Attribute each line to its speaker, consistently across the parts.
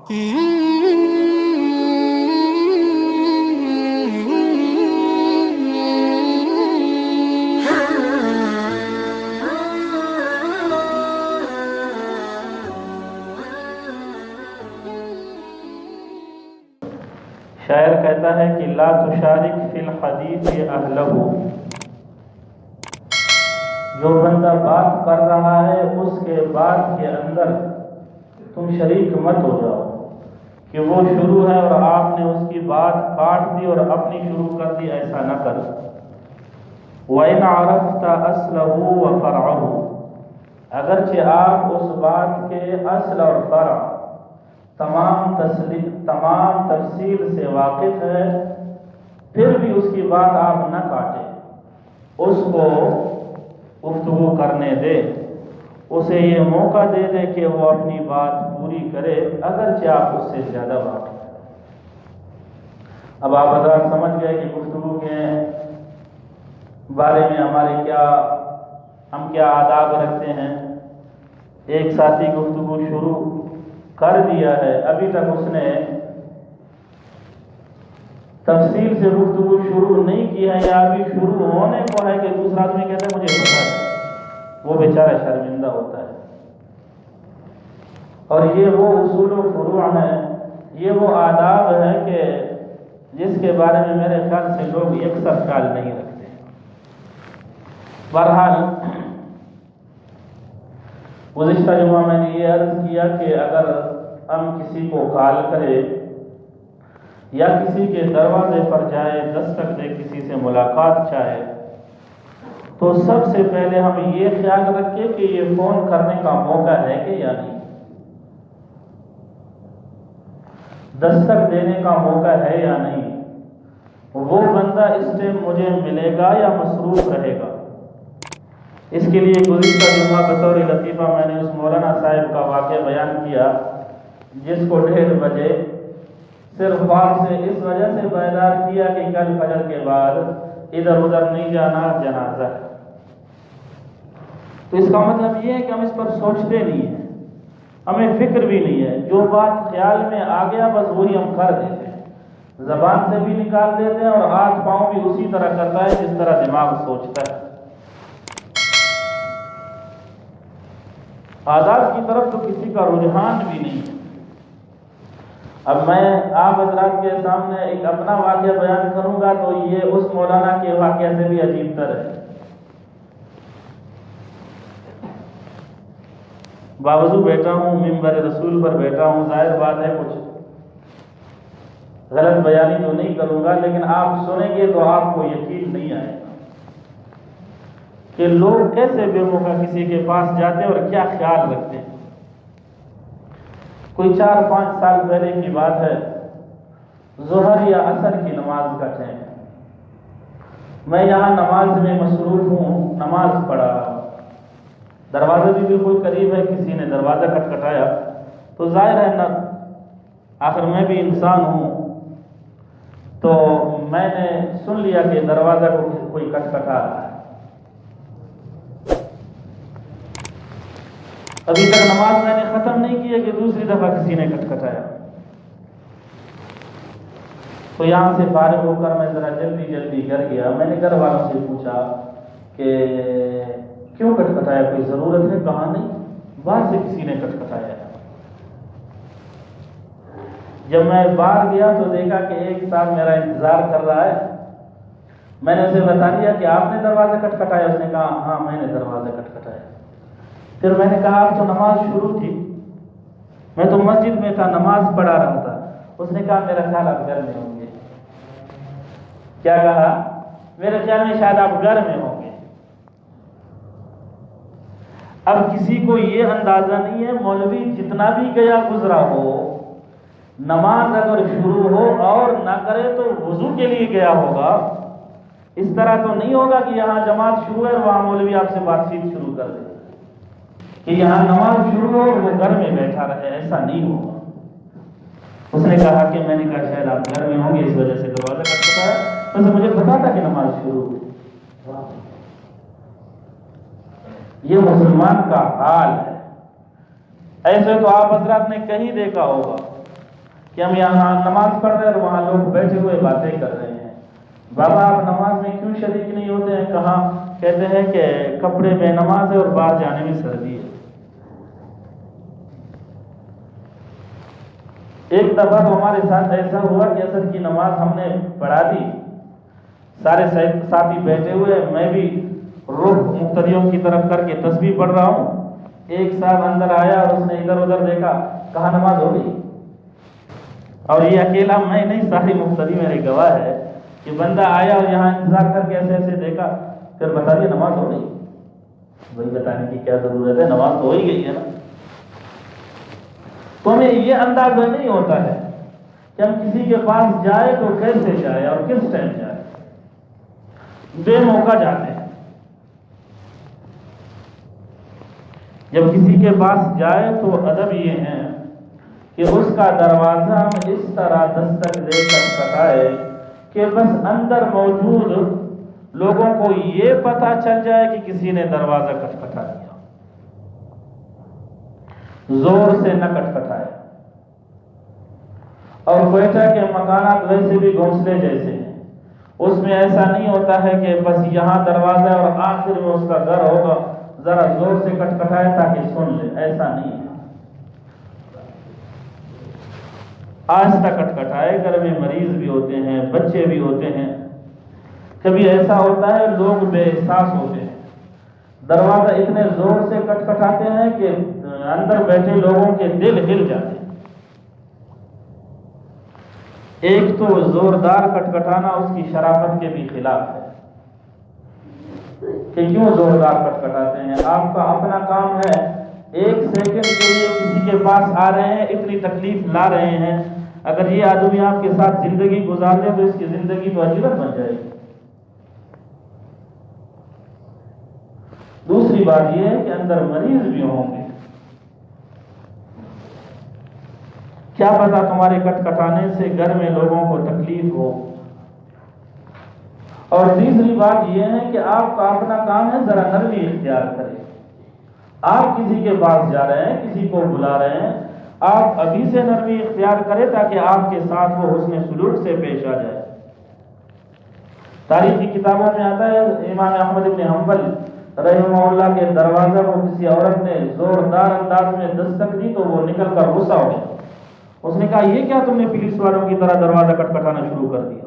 Speaker 1: شاعر کہتا ہے کہ لا تشارک فی الحدیث اہلہ، جو بندہ بات کر رہا ہے اس کے بات کے اندر تم شریک مت ہو جاؤ، کہ وہ شروع ہے اور آپ نے اس کی بات کاٹ دی اور اپنی شروع کر دی، ایسا نہ کر۔ وَإِنْ عَرَفْتَ أَصْلَهُ وَفَرْعَهُ، اگرچہ آپ اس بات کے اصل اور فرع تمام تفصیل سے واقف ہے، پھر بھی اس کی بات آپ نہ کاٹیں، اس کو گفتگو کرنے دے، اسے یہ موقع دے دے کہ وہ اپنی بات پوری کرے، اگرچہ آپ اس سے زیادہ واقف ہیں۔ اب آپ حضرات سمجھ گئے کہ گفتگو کے بارے میں ہم کیا آداب رکھتے ہیں۔ ایک ساتھی گفتگو شروع کر دیا ہے، ابھی تک اس نے تفصیل سے گفتگو شروع نہیں کی ہے، یا ابھی شروع ہونے کو ہے کہ دوسرا آدمی کہتا ہے مجھے پتا ہے، وہ بیچارہ شرمندہ ہوتا ہے۔ اور یہ وہ اصول و فروع ہیں، یہ وہ آداب ہے کہ جس کے بارے میں میرے خیال سے لوگ یکسر خیال نہیں رکھتے۔ بہرحال گزشتہ جمعہ میں نے یہ عرض کیا کہ اگر ہم کسی کو کال کرے یا کسی کے دروازے پر جائے، دستک دے، کسی سے ملاقات چاہے، تو سب سے پہلے ہم یہ خیال رکھیں کہ یہ فون کرنے کا موقع ہے کہ یا نہیں، دستک دینے کا موقع ہے یا نہیں، وہ بندہ اس ٹائم مجھے ملے گا یا مصروف رہے گا۔ اس کے لیے گزشتہ جمعہ بطور لطیفہ میں نے اس مولانا صاحب کا واقعہ بیان کیا جس کو 1:30 بجے صرف خواب سے اس وجہ سے بیدار کیا کہ کل فجر کے بعد ادھر ادھر نہیں جانا، جنازہ ہے۔ تو اس کا مطلب یہ ہے کہ ہم اس پر سوچتے نہیں ہیں، ہمیں فکر بھی نہیں ہے، جو بات خیال میں آ گیا بس وہی ہم کر دیتے ہیں، زبان سے بھی نکال دیتے ہیں اور ہاتھ پاؤں بھی اسی طرح کرتا ہے جس طرح دماغ سوچتا ہے۔ آداب کی طرف تو کسی کا رجحان بھی نہیں ہے۔ اب میں آپ حضرات کے سامنے ایک اپنا واقعہ بیان کروں گا تو یہ اس مولانا کے واقعہ سے بھی عجیب تر ہے۔ باوضو بیٹھا ہوں، منبر رسول پر بیٹھا ہوں، ظاہر بات ہے کچھ غلط بیانی تو نہیں کروں گا، لیکن آپ سنیں گے تو آپ کو یقین نہیں آئے گا کہ لوگ کیسے بے موقع کسی کے پاس جاتے ہیں اور کیا خیال رکھتے ہیں۔ کوئی 4-5 سال پہلے کی بات ہے، ظہر یا عصر کی نماز کا ٹائم ہے، میں یہاں نماز میں مصروف ہوں، نماز پڑھا رہا ہوں، دروازہ بھی بالکل قریب ہے، کسی نے دروازہ کھٹکھٹایا تو ظاہر ہے نا، آخر میں بھی انسان ہوں، تو میں نے سن لیا کہ دروازہ کو کوئی کھٹکھٹا رہا ہے۔ ابھی تک نماز میں نے ختم نہیں کی ہے کہ دوسری دفعہ کسی نے کھٹکھٹایا، تو یہاں سے فارغ ہو کر میں ذرا جلدی گھر گیا۔ میں نے گھر والوں سے پوچھا کہ کیوں کھٹکھٹایا، کوئی ضرورت ہے؟ کہا نہیں، باہر سے کسی نے کھٹکھٹایا۔ جب میں باہر گیا تو دیکھا کہ ایک صاحب میرا انتظار کر رہا ہے۔ میں نے اسے بتا دیا کہ آپ نے دروازہ کھٹکھٹایا، اس نے کہا ہاں میں نے دروازہ کھٹکھٹایا۔ پھر میں نے کہا اب تو نماز شروع تھی، میں تو مسجد میں تھا، نماز پڑھا رہا تھا۔ اس نے کہا میرا خیال آپ گھر میں ہوں گے۔ کیا کہا؟ میرے خیال میں شاید آپ گھر میں ہوں گے۔ اب کسی کو یہ اندازہ نہیں ہے، مولوی جتنا بھی گیا گزرا ہو، نماز اگر شروع ہو اور نہ کرے تو وضو کے لیے گیا ہوگا، اس طرح تو نہیں ہوگا کہ یہاں جماعت شروع ہے اور وہاں مولوی آپ سے بات چیت شروع کر دے کہ یہاں نماز شروع ہو اور وہ گھر میں بیٹھا رہے، ایسا نہیں ہوگا۔ اس نے کہا کہ میں نے کہا شاید آپ گھر میں ہوں گے اس وجہ سے دروازہ کھٹکھٹایا، ویسے مجھے پتا تھا کہ نماز شروع ہوئی۔ یہ مسلمان کا حال ہے۔ ایسے تو آپ حضرات نے کہیں دیکھا ہوگا کہ ہم یہاں نماز پڑھ رہے ہیں اور وہاں لوگ بیٹھے ہوئے باتیں کر رہے ہیں. بابا آپ نماز میں کیوں شریک نہیں ہوتے ہیں؟ کہاں؟ کہتے ہیں کہ کپڑے میں نماز ہے اور باہر جانے میں سردی ہے. ایک دفعہ تو ہمارے ساتھ ایسا ہوا کہ عصر کی نماز ہم نے پڑھا دی، سارے ساتھی بیٹھے ہوئے، میں بھی رخ مقتدیوں کی طرف کر کے تسبیح پڑھ رہا ہوں. ایک صاحب اندر آیا اور اس نے ادھر ادھر دیکھا، کہاں نماز ہو گئی. اور یہ اکیلا میں نہیں، ساری مقتدی میرے گواہ ہے کہ بندہ آیا اور یہاں انتظار کر کے ایسے ایسے دیکھا، پھر بتا دیا نماز ہو گئی. وہی بتانے کی کیا ضرورت ہے، نماز تو ہو ہی گئی ہے نا. تو ہمیں یہ اندازہ نہیں ہوتا ہے کہ ہم کسی کے پاس جائے تو کیسے جائے اور کس ٹائم جائے. بے موقع جاتے ہیں. جب کسی کے پاس جائے تو ادب یہ ہے کہ اس کا دروازہ ہم اس طرح دستک دے کر کھٹکھٹائے کہ بس اندر موجود لوگوں کو یہ پتہ چل جائے کہ کسی نے دروازہ کھٹکھٹا دیا. زور سے نہ کھٹکھٹائے. اور کوئٹہ کے مکانات ویسے بھی گھونسلے جیسے ہیں، اس میں ایسا نہیں ہوتا ہے کہ بس یہاں دروازہ اور آخر میں اس کا گھر ہوگا، ذرا زور سے کھٹکھٹائے تاکہ سن لے. ایسا نہیں ہے. آہستہ کھٹکھٹائے. گھر میں مریض بھی ہوتے ہیں، بچے بھی ہوتے ہیں. کبھی ایسا ہوتا ہے لوگ بے احساس ہوتے ہیں، دروازہ اتنے زور سے کھٹکھٹاتے ہیں کہ اندر بیٹھے لوگوں کے دل ہل جاتے ہیں. ایک تو زوردار کھٹکھٹانا اس کی شرافت کے بھی خلاف ہے کہ کیوں زوردار کھٹکھٹاتے ہیں. آپ کا اپنا کام ہے، ایک سیکنڈ کے لیے کسی کے پاس آ رہے ہیں، اتنی تکلیف لا رہے ہیں. اگر یہ آدمی آپ کے ساتھ زندگی گزار لے تو اس کی زندگی تو عجیب بن جائے گی. دوسری بات یہ ہے کہ اندر مریض بھی ہوں گے، کیا پتا تمہارے کھٹکھٹانے سے گھر میں لوگوں کو تکلیف ہو. اور تیسری بات یہ ہے کہ آپ کا اپنا کام ہے، ذرا نرمی اختیار کریں. آپ کسی کے پاس جا رہے ہیں، کسی کو بلا رہے ہیں، آپ ابھی سے نرمی اختیار کریں تاکہ آپ کے ساتھ وہ حسن سلوک سے پیش آ جائے. تاریخی کتابوں میں آتا ہے امام احمد بن حنبل رحمہ اللہ کے دروازہ کو کسی عورت نے زوردار انداز میں دستک دی تو وہ نکل کر غصہ ہو گیا. اس نے کہا یہ کیا تم نے پولیس والوں کی طرح دروازہ کھٹکھٹانا شروع کر دیا.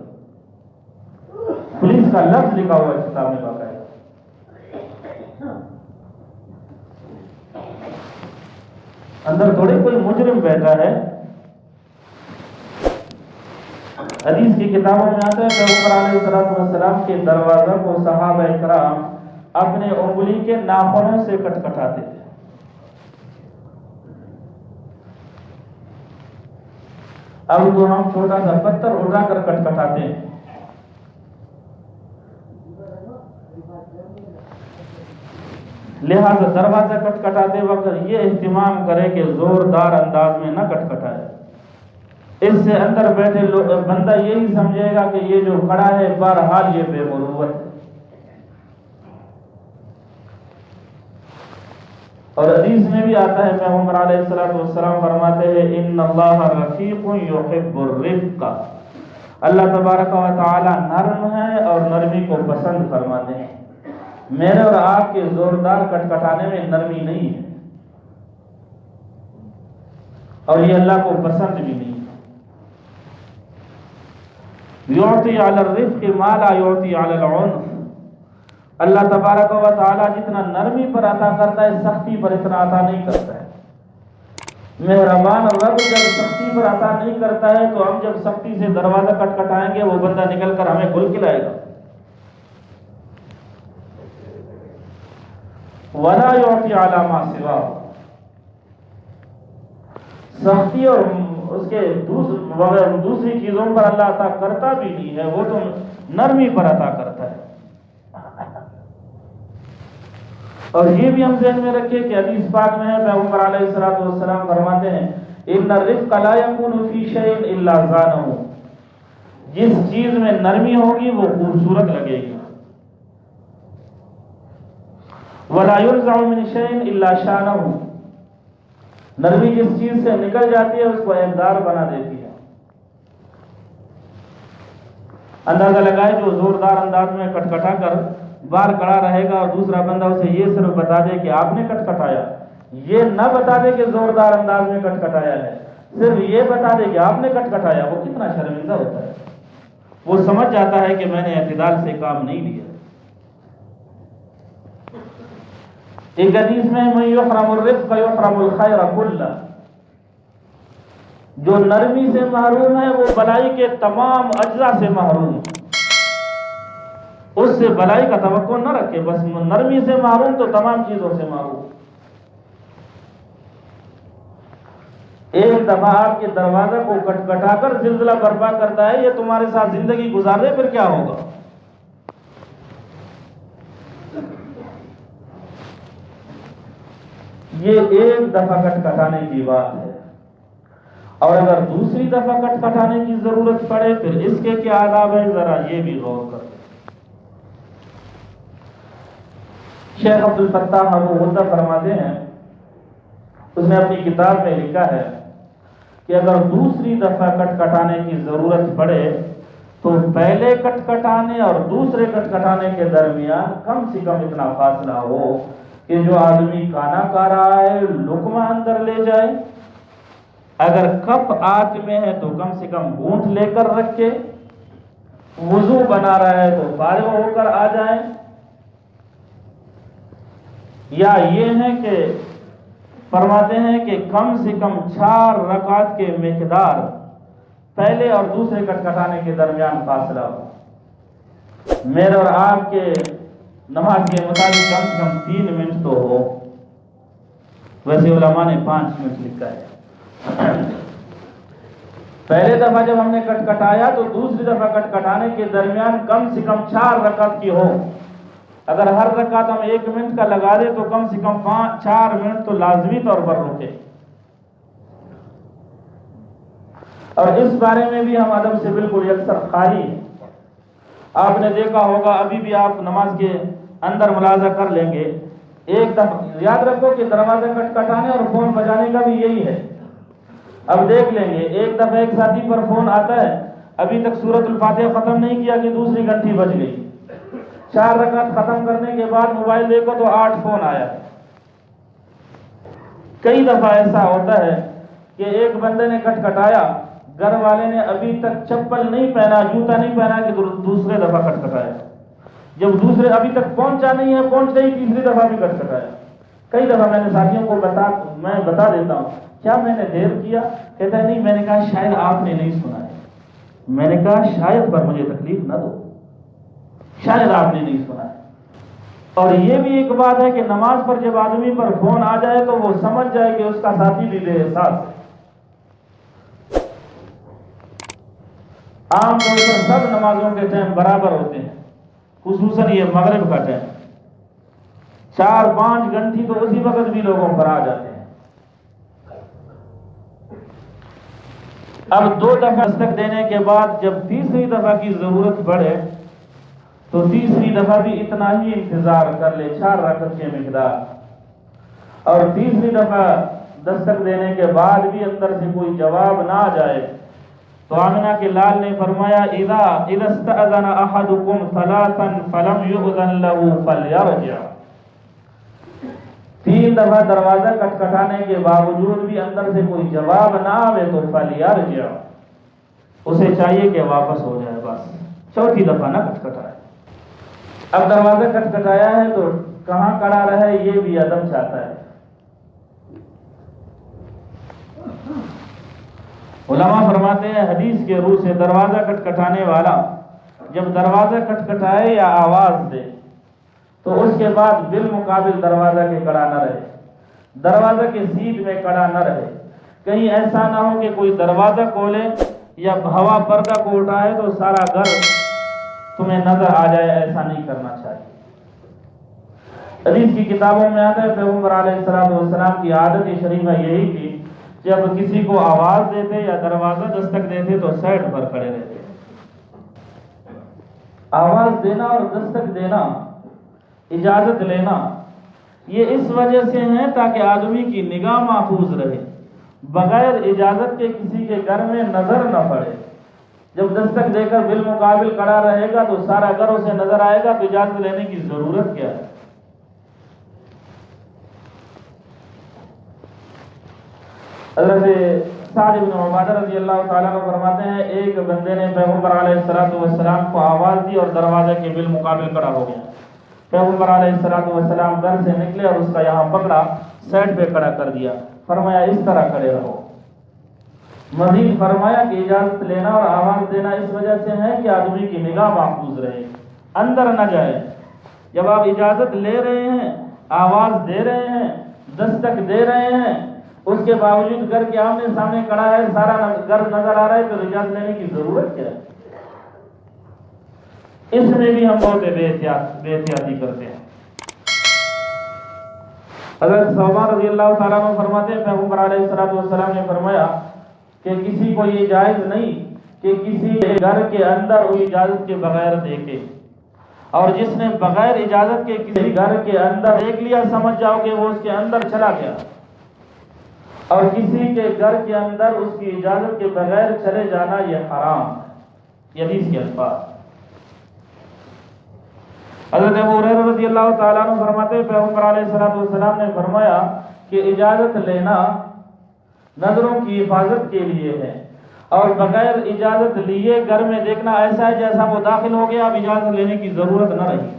Speaker 1: پولیس کا لفظ لکھا ہوا ہے کتاب میں باقاعدہ. اندر تھوڑی کوئی مجرم بیٹھا ہے. حدیث کی کتابوں میں آتا ہے کہ عمر علیہ السلام کے دروازہ کو صحابہ کرام اپنے انگلی کے ناخنوں سے کھٹکھٹاتے تھے. اب تو ہم چھوٹا سا پتھر اٹھا کر کھٹکھٹاتے ہیں. لہذا دروازہ کھٹکھٹاتے وقت یہ اہتمام کرے کہ زوردار انداز میں نہ کھٹکھٹائے. اس سے اندر بیٹھے بندہ یہی سمجھے گا کہ یہ جو کھڑا ہے بہرحال یہ بے مروت ہے. اور حدیث میں بھی آتا ہے پیغمبر علیہ السلام فرماتے ہیں ان اللہ رفیق یحب الرفق. اللہ تبارک و تعالی نرم ہے اور نرمی کو پسند فرماتے ہیں. میرے اور آپ کے زوردار کھٹکھٹانے میں نرمی نہیں ہے اور یہ اللہ کو پسند بھی نہیں ہے. یعطی علی الرفق ما لا یعطی علی العنف. اللہ تبارک و تعالی جتنا نرمی پر عطا کرتا ہے سختی پر اتنا عطا نہیں کرتا ہے. مہربان رب جب سختی پر عطا نہیں کرتا ہے تو ہم جب سختی سے دروازہ کھٹکھٹائیں گے وہ بندہ نکل کر ہمیں گل کھلائے گا. ولا یعطی علی ما سواه. سختی اور اس کے دوسری چیزوں پر اللہ عطا کرتا بھی نہیں ہے، وہ تو نرمی پر عطا کرتا ہے. اور یہ بھی ہم ذہن میں رکھیں کہ حدیث پاک میں ہے پیغمبر علیہ السلام فرماتے ہیں ان الرفق لا يكون في شيء الا زانه. جس چیز میں نرمی ہوگی وہ خوبصورت لگے گی. ولا ينزع من شيء الا شانه. نرمی جس چیز سے نکل جاتی ہے اس کو عیبدار بنا دیتی ہے. اندازہ لگائے جو زوردار انداز میں کٹکھٹا کر باہر کھڑا رہے گا اور دوسرا بندہ اسے یہ صرف بتا دے کہ آپ نے کٹکھٹایا، یہ نہ بتا دے کہ زوردار انداز میں کٹکھٹایا ہے، صرف یہ بتا دے کہ آپ نے کٹکھٹایا، وہ کتنا شرمندہ ہوتا ہے۔ وہ سمجھ جاتا ہے کہ میں نے اعتدال سے کام نہیں لیا۔ ایک حدیث میں من یحرم الرفق یحرم الخیر کلہ، جو نرمی سے محروم ہے وہ بلائی کے تمام اجزاء سے محروم ہے۔ اس سے بلائی کا توقع نہ رکھے، بس نرمی سے محروم تو تمام چیزوں سے محروم۔ ایک دفعہ آپ کے دروازہ کو کٹکھٹا کر زلزلہ برپا کرتا ہے، یہ تمہارے ساتھ زندگی گزار دے، پھر کیا ہوگا؟ یہ ایک دفعہ کٹکھٹانے کی بات ہے، اور اگر دوسری دفعہ کٹکھٹانے کی ضرورت پڑے پھر اس کے کیا آداب ہے، ذرا یہ بھی غور کریں۔ شیخ عبد الفتاح ابو غدہ فرماتے ہیں، اس نے اپنی کتاب میں لکھا ہے کہ اگر دوسری دفعہ کٹکھٹانے کی ضرورت پڑے تو پہلے کٹکھٹانے اور دوسرے کٹکھٹانے کے درمیان کم سے کم اتنا فاصلہ ہو کہ جو آدمی کھانا کھا رہا ہے لقمہ اندر لے جائے، اگر کپ آنچ میں ہے تو کم سے کم گھونٹ لے کر رکھے، وضو بنا رہا ہے تو فارغ ہو کر آ جائیں، یا یہ ہے کہ فرماتے ہیں کہ کم سے کم 4 رکعت کے مقدار پہلے اور دوسرے کٹکھٹانے کے درمیان فاصلہ ہو۔ میرے اور آپ کے نماز کے مطابق کم سے کم 3 منٹ تو ہو، ویسے علماء نے 5 منٹ لکھا ہے۔ پہلے دفعہ جب ہم نے کٹکھٹایا تو دوسری دفعہ کٹکھٹانے کے درمیان کم سے کم 4 رکعت کی ہو۔ اگر ہر رکعت ہم 1 منٹ کا لگا دیں تو کم سے کم 4 منٹ تو لازمی طور پر رکے۔ اور اس بارے میں بھی ہم ادب سے بالکل یکسر خالی ہیں۔ آپ نے دیکھا ہوگا، ابھی بھی آپ نماز کے اندر ملاحظہ کر لیں گے، ایک دفعہ یاد رکھو کہ دروازہ کٹکھٹانے اور فون بجانے کا بھی یہی ہے۔ اب دیکھ لیں گے، ایک دفعہ ایک ساتھی پر فون آتا ہے، ابھی تک سورۃ الفاتحہ ختم نہیں کیا کہ دوسری گھنٹی بج گئی، 4 رکعت ختم کرنے کے بعد موبائل دیکھو تو 8 فون آیا۔ کئی دفعہ ایسا ہوتا ہے کہ ایک بندے نے کٹکھٹایا، گھر والے نے ابھی تک چپل نہیں پہنا، جوتا نہیں پہنا کہ دوسرے دفعہ کٹکھٹایا، جب دوسرے ابھی تک پہنچا نہیں ہے، پہنچ گئی، تیسری دفعہ بھی کٹکھٹایا۔ کئی دفعہ میں نے ساتھیوں کو میں بتا دیتا ہوں، کیا میں نے دیر کیا؟ کہتا ہے نہیں، میں نے کہا شاید آپ نے نہیں سنا ہے۔ میں نے کہا شاید پر مجھے تکلیف نہ دو، شاید آپ نے نہیں سنا ہے۔ اور یہ بھی ایک بات ہے کہ نماز پر جب آدمی پر فون آ جائے تو وہ سمجھ جائے کہ اس کا ساتھی بھی بے احساس ہے۔ عام طور پر سب نمازوں کے ٹائم برابر ہوتے ہیں، خصوصاً یہ مغرب کا ٹائم، 4-5 گھنٹی تو اسی وقت بھی لوگوں پر آ جاتے ہیں۔ اب 2 دفعہ دستک دینے کے بعد جب تیسری دفعہ کی ضرورت پڑے تو تیسری دفعہ بھی اتنا ہی انتظار کر لے، 4 رکعت کے مقدار۔ اور تیسری دفعہ دستک دینے کے بعد بھی اندر سے کوئی جواب نہ آ جائے تو آمنہ کے لال نے فرمایا اذا استأذن احدكم 3 فلم يؤذن له فليرجع۔ 3 دفعہ دروازہ کٹکھٹانے کے باوجود بھی اندر سے کوئی جواب نہ آئے تو فليرجع، اسے چاہیے کہ واپس ہو جائے، بس 4تھی دفعہ نہ کٹکھٹائے۔ اب دروازہ کٹکھٹایا ہے تو کہاں کھڑا رہے، یہ بھی ادب چاہتا ہے۔ علماء فرماتے ہیں حدیث کے روح سے دروازہ کٹکھٹانے والا جب دروازہ کٹکھٹائے یا آواز دے تو اس کے بعد بالمقابل دروازہ کے کھڑا نہ رہے، دروازہ کے سیدھ میں کھڑا نہ رہے۔ کہیں ایسا نہ ہو کہ کوئی دروازہ کھولے یا ہوا پردہ کو اٹھائے تو سارا گھر تمہیں نظر آ جائے، ایسا نہیں کرنا چاہیے۔ حدیث کی کتابوں میں آتا ہے پیغمبر علیہ السلام کی عادت شریفہ یہی تھی، جب کسی کو آواز دیتے یا دروازہ دستک دیتے تو سائڈ پر کھڑے رہتے۔ آواز دینا اور دستک دینا، اجازت لینا، یہ اس وجہ سے ہے تاکہ آدمی کی نگاہ محفوظ رہے، بغیر اجازت کے کسی کے گھر میں نظر نہ پڑے۔ جب دستک دے کر بالمقابل کھڑا رہے گا تو سارا گھر اسے نظر آئے گا، تو اجازت لینے کی ضرورت کیا ہے؟ حضرت سعد بن عبادہ رضی اللہ تعالیٰ عنہ فرماتے ہیں ایک بندے نے پیغمبر علیہ السلام کو آواز دی اور دروازے کے بالمقابل کھڑا ہو گیا۔ پیغمبر علیہ السلام گھر سے نکلے اور اس کا یہاں پکڑا، سائڈ پہ کھڑا کر دیا، فرمایا اس طرح کھڑے رہو۔ مزید فرمایا کہ اجازت لینا اور آواز دینا اس وجہ سے ہے کہ آدمی کی نگاہ محفوظ رہے، اندر نہ جائے۔ جب آپ اجازت لے رہے ہیں، آواز دے رہے ہیں، دستک دے رہے ہیں، اس کے باوجود گھر کے آمنے سامنے کھڑا ہے، سارا گھر نظر آ رہا ہے، تو اجازت لینے کی ضرورت کیا ہے؟ اس میں بھی ہم بہت بے احتیاطی کرتے ہیں۔ حضرت ثوبان رضی اللہ تعالیٰ عنہ فرماتے ہیں پیغمبر علیہ السلام نے فرمایا کہ کسی کو یہ جائز نہیں کہ کسی گھر کے اندر وہ اجازت کے بغیر دیکھے، اور جس نے بغیر اجازت کے کسی گھر کے اندر دیکھ لیا، سمجھ جاؤ کہ وہ اس کے اندر چلا گیا، اور کسی کے گھر کے اندر اس کی اجازت کے بغیر چلے جانا یہ حرام، یہ حدیث کے الفاظ۔ حضرت ابو ہریرہ رضی اللہ تعالیٰ عنہ فرماتے ہیں پیغمبر علیہ السلام نے فرمایا کہ اجازت لینا نظروں کی حفاظت کے لیے ہے، اور بغیر اجازت لیے گھر میں دیکھنا ایسا ہے جیسا وہ داخل ہو گیا، اب اجازت لینے کی ضرورت نہ رہی،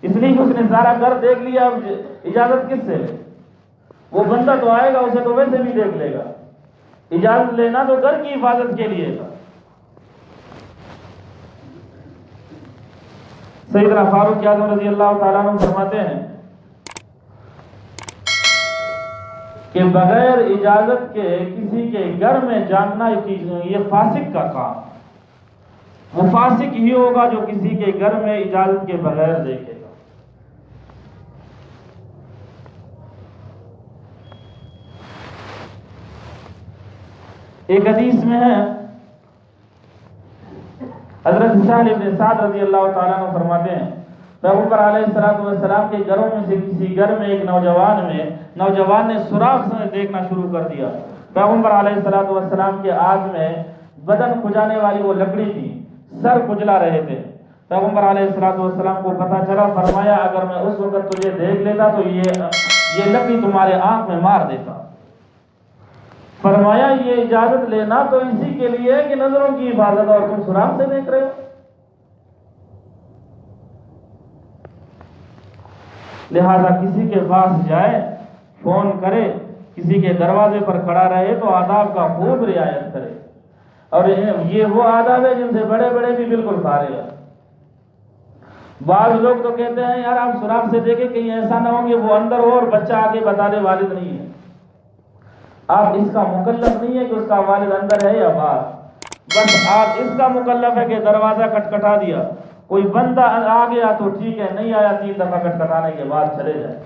Speaker 1: اس لیے کہ اس نے سارا گھر دیکھ لیا، اب اجازت کس سے لے؟ وہ بندہ تو آئے گا، اسے تو ویسے بھی دیکھ لے گا۔ اجازت لینا تو گھر کی حفاظت کے لیے تھا۔ سیدنا فاروق اعظم رضی اللہ تعالیٰ عنہ فرماتے ہیں کہ بغیر اجازت کے کسی کے گھر میں جاننا یہ فاسق کا کام، وہ فاسق ہی ہوگا جو کسی کے گھر میں اجازت کے بغیر دیکھے گا۔ ایک حدیث میں ہے، حضرت سہل بن سعد رضی اللہ تعالیٰ عنہ فرماتے ہیں پیغمبر علیہ السلام کے گھروں میں سے کسی گھر میں ایک نوجوان نے سوراخ سے دیکھنا شروع کر دیا۔ پیغمبر علیہ السلام کے آگ میں بدن کھجانے والی وہ لکڑی تھی، سر کھجلا رہے تھے۔ پیغمبر علیہ السلام کو پتہ چلا، فرمایا اگر میں اس وقت تجھے دیکھ لیتا تو یہ لکڑی تمہارے آنکھ میں مار دیتا۔ فرمایا یہ اجازت لینا تو اسی کے لیے ہے کہ نظروں کی حفاظت، اور تم سوراخ سے دیکھ رہے ہو۔ لہذا کسی کے پاس جائے، فون کرے، کسی کے دروازے پر کھڑا رہے تو آداب کا خوب رعایت کرے، اور یہ وہ آداب ہے جن سے بڑے بڑے بھی بالکل فارغ ہیں۔ بعض لوگ تو کہتے ہیں یار آپ سوراخ سے دیکھیں کہیں ایسا نہ ہو کہ وہ اندر ہو اور بچہ آگے بتا دے والد نہیں ہے۔ آپ اس کا مکلف نہیں ہے کہ اس کا والد اندر ہے یا باہر، بس آپ اس کا مکلف ہے کہ دروازہ کھٹکھٹا دیا، کوئی بندہ آ گیا تو ٹھیک ہے، نہیں آیا 3 دفعہ کھٹکھٹانے کے بعد چلے جائے۔